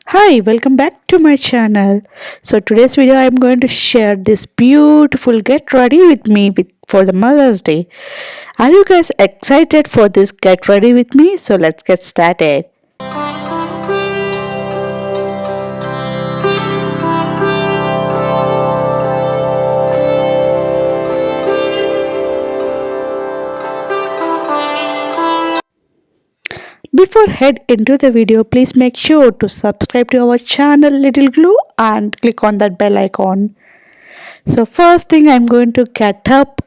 Hi, welcome back to my channel. So today's video I'm going to share this beautiful get ready with me for the Mother's Day. Are you guys excited for this get ready with me? So let's get started. Before head into the video, please make sure to subscribe to our channel Little Glue and click on that bell icon. So first thing I'm going to get up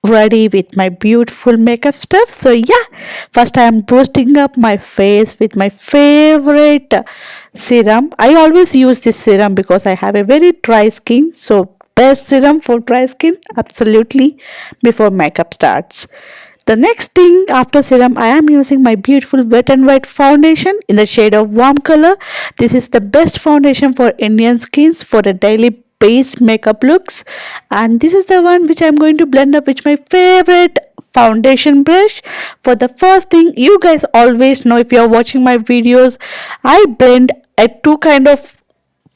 ready with my beautiful makeup stuff. So yeah, first I'm boosting up my face with my favorite serum. I always use this serum because I have a very dry skin. So best serum for dry skin absolutely before makeup starts. The next thing after serum, I am using my beautiful wet and white foundation in the shade of warm color. This is the best foundation for Indian skins for a daily base makeup looks, and this is the one which I'm going to blend up with my favorite foundation brush. For the first thing, you guys always know, if you're watching my videos, I blend at two kind of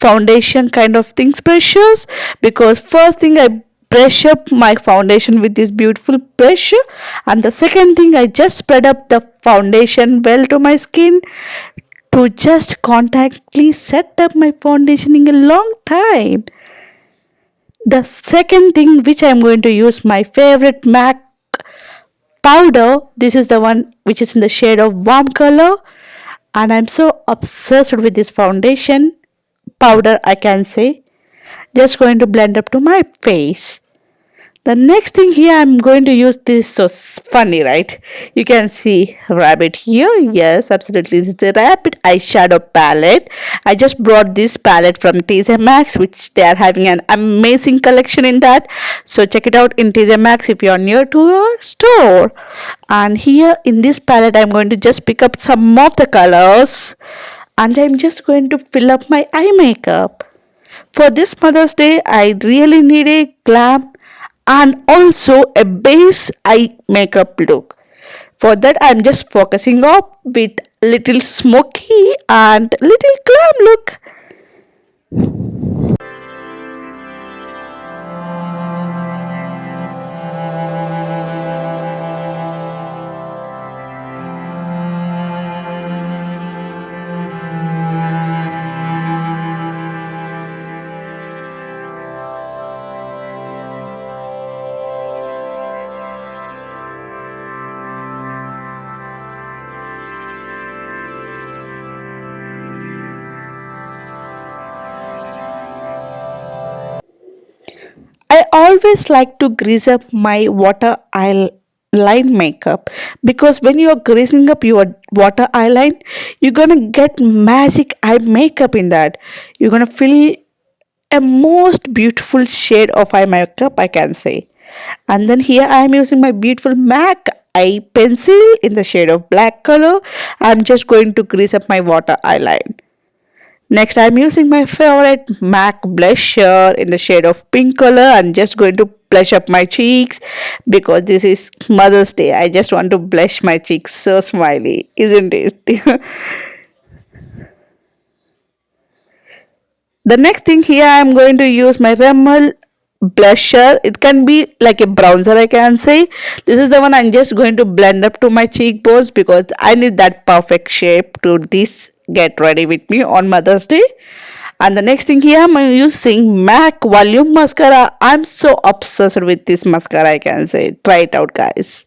foundation kind of things brushes, because first thing I brush up my foundation with this beautiful brush, and the second thing I just spread up the foundation well to my skin to just contactly set up my foundation in a long time. The second thing which I'm going to use my favorite MAC powder. This is the one which is in the shade of warm color, and I'm so obsessed with this foundation powder, I can say. Just going to blend up to my face. The next thing here, I'm going to use this. So funny, right? You can see rabbit here. Yes, absolutely. This is the rabbit eyeshadow palette. I just brought this palette from TJ Maxx, which they are having an amazing collection in that. So check it out in TJ Maxx if you're near to your store. And here in this palette, I'm going to just pick up some of the colors, and I'm just going to fill up my eye makeup. For this Mother's Day, I really need a glam and also a base eye makeup look. For that, I'm just focusing up with little smoky and little glam look. I always like to grease up my water eyeline makeup, because when you're greasing up your water eyeline, you're gonna get magic eye makeup in that. You're gonna feel a most beautiful shade of eye makeup, I can say. And then here I am using my beautiful MAC eye pencil in the shade of black color. I'm just going to grease up my water eyeline. Next, I'm using my favorite MAC blusher in the shade of pink color. I'm just going to blush up my cheeks because this is Mother's Day. I just want to blush my cheeks. So smiley, isn't it? The next thing here, I'm going to use my Rimmel blusher. It can be like a bronzer, I can say. This is the one I'm just going to blend up to my cheekbones because I need that perfect shape to this get ready with me on Mother's Day. And the next thing here, I'm using MAC volume mascara. I'm so obsessed with this mascara, I can say. Try it out, guys.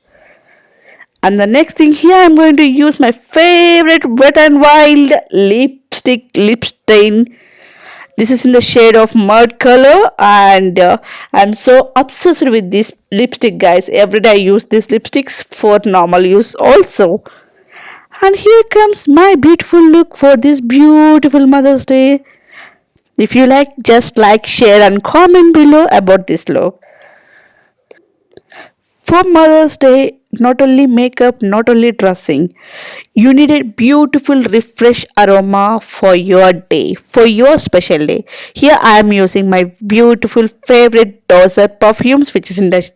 And the next thing here, I'm going to use my favorite Wet and Wild lip stain. This is in the shade of mud color, and I'm so obsessed with this lipstick, guys. Every day I use these lipsticks for normal use also. And here comes my beautiful look for this beautiful Mother's Day. If you like, just like, share and comment below about this look. For Mother's Day, not only makeup, not only dressing, you need a beautiful refresh aroma for your day, for your special day. Here I am using my beautiful favorite Dossier Perfumes, which is in the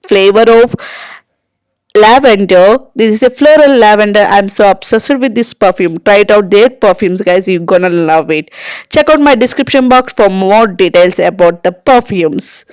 flavor of lavender. This is a floral lavender. I'm so obsessed with this perfume. Try it out, their perfumes, guys. You're gonna love it. Check out my description box for more details about the perfumes.